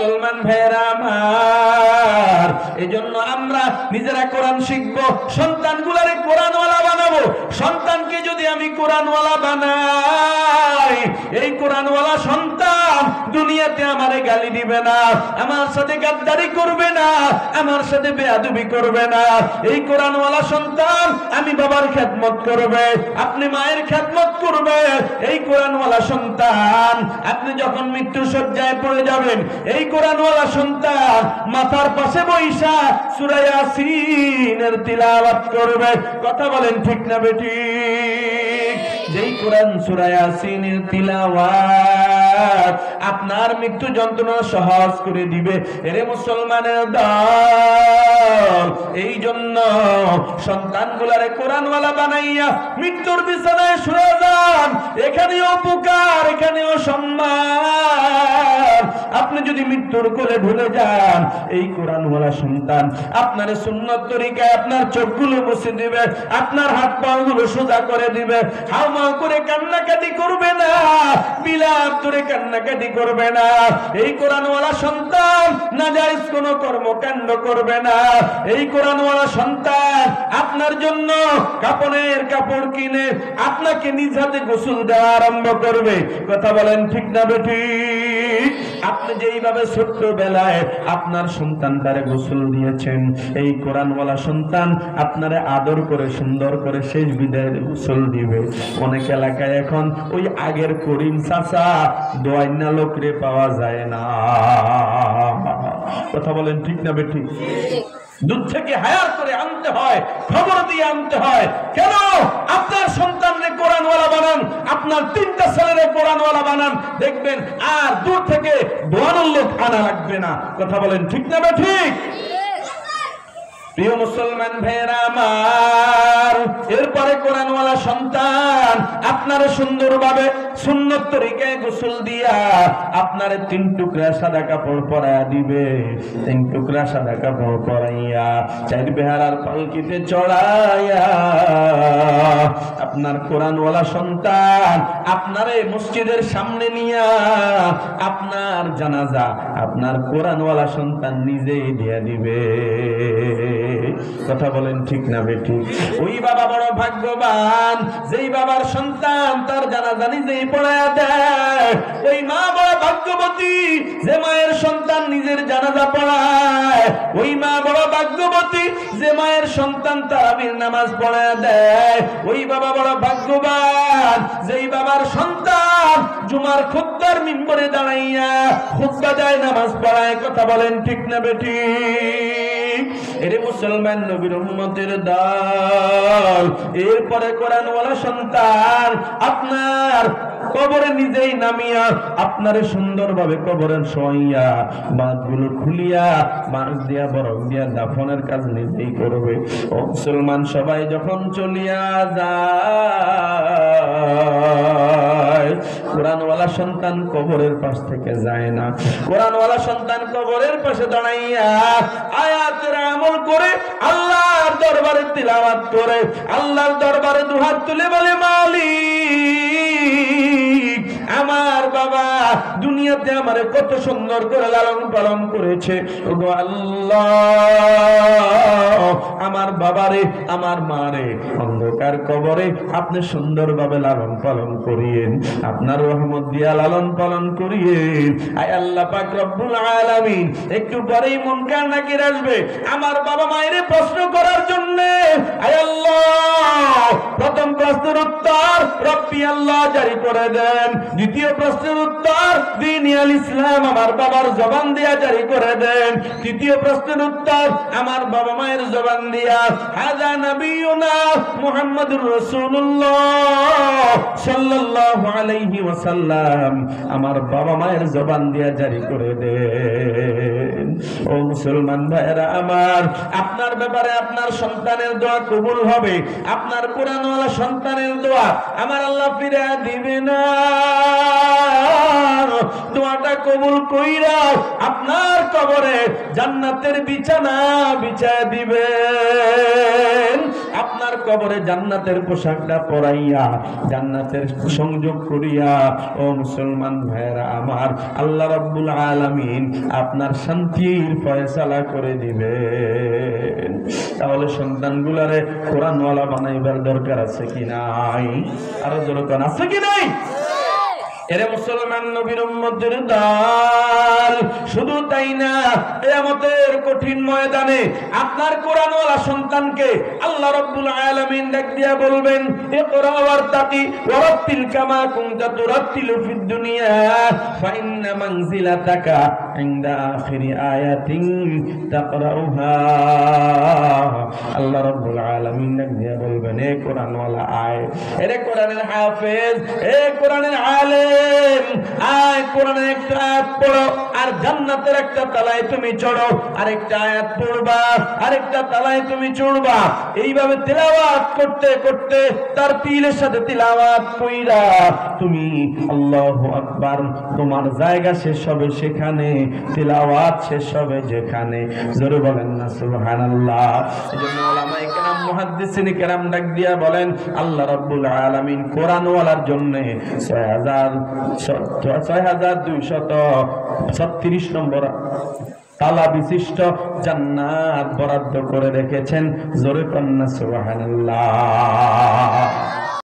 মুসলমান ভাইয়েরা আমার, এজন্য আমরা নিজেরা কোরআন শিখবো, সন্তানগুলারে কোরআনওয়ালা বানাবো। সন্তানকে যদি আমি কোরআনওয়ালা বানাই, এই কোরআনওয়ালা সন্তান দুনিয়াতে আমারে গালি দিবে না, আমার সাথে গাদ্দারি করবে না, আমার সাথে বেয়াদবি করবে না। এই কোরআনওয়ালা সন্তান আমি বাবার খেদমত করবে, আপনি মায়ের খেদমত করবে। এই কোরআনওয়ালা সন্তান আপনি যখন মৃত্যু শয্যায় পড়ে যাবেন, এই কোরআনওয়ালা সন্তান মাথার পাশে বৈশা সূরা ইয়াসিনের তিলাওয়াত করবে। কথা বলেন ঠিক না বেঠিক? যেই কোরআন সূরা ইয়াসিনের তিলাওয়াত আপনার মৃত্যু যন্ত্রণা সহজ করে দিবে। এরে মুসলমানের দল, এই জন্য সন্তানগুলারে কোরআনওয়ালা বানাইয়া মৃত্যুর বিছানায় শুয়ে যান। এখানেও উপকার, এখানেও সম্মান। আপনি যদি মৃত্যুর কোলে ভুলে যান, এই কোরআনওয়ালা সন্তান আপনার সুন্নত তরিকায় আপনার চোখগুলো মুছে দিবে, আপনার হাত পাগুলো সোজা করে দিবে। হাউমাউ করে কান্নাকাটি করবে না, বিলাপ করে কান্নাকাটি করবে না। এই কোরআনওয়ালা সন্তান নাজায়েজ কোনো কর্মকাণ্ড করবে না। এই কোরআনওয়ালা সন্তান আপনার জন্য কাপড়ের কাপড় কিনে আপনাকে নিজ হাতে গোসল দেওয়া আরম্ভ করবে। কথা বলেন ঠিক না বেঠিক? আপনি যেইভাবে ছোট্টবেলায় আপনার সন্তানটারে গোসল দিয়েছেন, এই কোরআনওয়ালা সন্তান আপনারে আদর করে সুন্দর করে শেষ বিদায়ের গোসল দিবে। অনেক এলাকায় এখন ওই আগের করিম চাচা দোয়াইনা লোকরে পাওয়া যায় না। কথা বলেন ঠিক না বেঠিক? দূর থেকে হায়ার করে আনতে হয়, খবর দিয়ে আনতে হয়। কেন? আপনার সন্তানরে কোরআনওয়ালা বানান, আপনার 3টা ছেলেরে কোরআনওয়ালা বানান, দেখবেন আর দূর থেকে দোয়ানোর লোক আনা লাগবে না। কথা বলেন ঠিক না বেঠিক? প্রিয় মুসলমান ভাইয়েরা আমার, এরপরে কোরআনওয়ালা সন্তান আপনারে সুন্দরভাবে সুন্নত তরিকায় গোসল দিয়া আপনারে 3 টুকরা সাদা কাপড় পরাইয়া দিবে। 3 টুকরা সাদা কাপড় পরাইয়া 4 বেহারার পালকিতে চড়াইয়া আপনার কোরআনওয়ালা সন্তান আপনারে মসজিদের সামনে নিয়া আপনার জানাজা আপনার কোরআনওয়ালা সন্তান নিজেই দিয়া দিবে। কথা বলেন ঠিক না বেঠিক? ওই বাবা বড় ভাগ্যবান, যেই বাবার সন্তান তার জানাজা নিজেই পড়ায়া দেয়। ওই মা বড় ভাগ্যবতী, যে মায়ের সন্তান নিজের জানাজা পড়ায়। ওই মা বড় ভাগ্যবতী, যে মায়ের সন্তান তারাবির নামাজ পড়ায়া দেয়। ওই বাবা বড় ভাগ্যবান, যেই বাবার সন্তান জুমার খুতবার মিম্বরে দাঁড়াইয়া খুতবা দেয়, নামাজ পড়ায়। কথা বলেন ঠিক না বেঠিক? এরে মুসলমান নবীর উম্মতের দল, এরপরে কোরআনওয়ালা সন্তান আপনার কবরে নিজেই নামিয়া আপনারে সুন্দরভাবে কবরের শোয়াইয়া বাঁধগুলো খুলিয়া বাঁশ দিয়া বরফ দিয়া দাফনের কাজ নিজেই করবে। ও মুসলমান, সবাই যখন চলিয়া যায়, কোরআনওয়ালা সন্তান কবরের পাশ থেকে যায় না। কোরআনওয়ালা সন্তান কবরের পাশে দাঁড়াইয়া আয়াতের আমল করে আল্লাহর দরবারে তিলাওয়াত করে আল্লাহর দরবারে দুহাত তুলে বলে, মালিক, আমার বাবা দুনিয়াতে আমারে কত সুন্দর করে লালন পালন করেছে। ওগো আল্লাহ, আমার বাবারে আমার মারে অন্ধকার কবরে আপনি সুন্দরভাবে লালন পালন করিয়েন, আপনার রহমত দিয়া লালন পালন করিয়েন। আয় আল্লাহ পাক রব্বুল আলামিন, একটু পরেই মুনকার নাকির আসবে আমার বাবা মায়ের প্রশ্ন করার জন্য। আয় আল্লাহ, প্রথম প্রশ্নের উত্তর রব্বি আল্লাহ জারি করে দেন। দ্বিতীয় প্রশ্নের উত্তর দ্বীন আল ইসলাম আমার বাবার জবান দিয়া জারি করে দেন। তৃতীয় প্রশ্নের উত্তর আমার বাবা মায়ের জবান দিয়া হাযা নবিয়ুনা মুহাম্মাদুর রাসূলুল্লাহ সাল্লাল্লাহু আলাইহি ওয়াসাল্লাম আমার বাবা মায়ের জবান দিয়া জারি করে দেন। ও মুসলমান ভাইরা আমার, আপনার ব্যাপারে আপনার সন্তানের দোয়া কবুল হবে, আপনার কোরআনওয়ালা সন্তানের দোয়া আমার আল্লাহ ফিরে দিবে না। দোয়াটা কবুল কইরা আপনার কবরে জান্নাতের বিছানা বিছায় দিবেন। আপনার কবরে জান্নাতের পোশাকটা পরাইয়া জান্নাতের সংযোগ করিয়া, ও মুসলমান ভাইরা আমার, আল্লাহ রাব্বুল আলামিন আপনার শান্তির ফয়সালা করে দিবেন। তাহলে সন্তানগুলারে কোরআনওয়ালা বানাইবার দরকার আছে কি নাই? আরো দরকার আছে কি নাই? এরে মুসলমান নবীর উম্মতের দল, শুধু তাই না, কিয়ামতের কঠিন ময়দানে আপনার কোরআনওয়ালা সন্তানকে আল্লাহ রাব্বুল আলামিন ডাক দিয়া বলবেন, ইকরা ওয়ারতাকি ওয়ারাত্তিল কামা কুনতা তুরাত্তিলু ফিদ দুনিয়া ফাইন্না মানজিলাতাকা ইনদা আখিরি আয়াতিন তাকরাউহা। আল্লাহ রাব্বুল আলামিন ডাক দিয়া বলবেন, এ কোরআনওয়ালা আয়, এরে কোরআনের হাফেজ, এ কোরআনের আলেম, আয় কোরআনের একটা আয়াত পড়ো আর জান্নাতের একটা তালায় তুমি চড়ো, আরেকটা আয়াত পড়বা আরেকটা তালায় তুমি চড়বা। এইভাবে তিলাওয়াত করতে করতে তার তিলের সাথে তিলাওয়াত কইরা তুমি আল্লাহু আকবার, তোমার জায়গা শেষ হবে সেখানে, তিলাওয়াত শেষ হবে যেখানে। জোরে বলেন না সুবহানাল্লাহ। এজন্য উলামায়ে কেরাম, মুহাদ্দিসিনে কেরাম ডাক দিয়া বলেন, আল্লাহ রাব্বুল আলামিন কোরআনওয়ালার জন্য 6236 নম্বর তালা বিশিষ্ট জান্নাত বরাদ্দ করে রেখেছেন। জোরে কন্যা সুবহানাল্লাহ।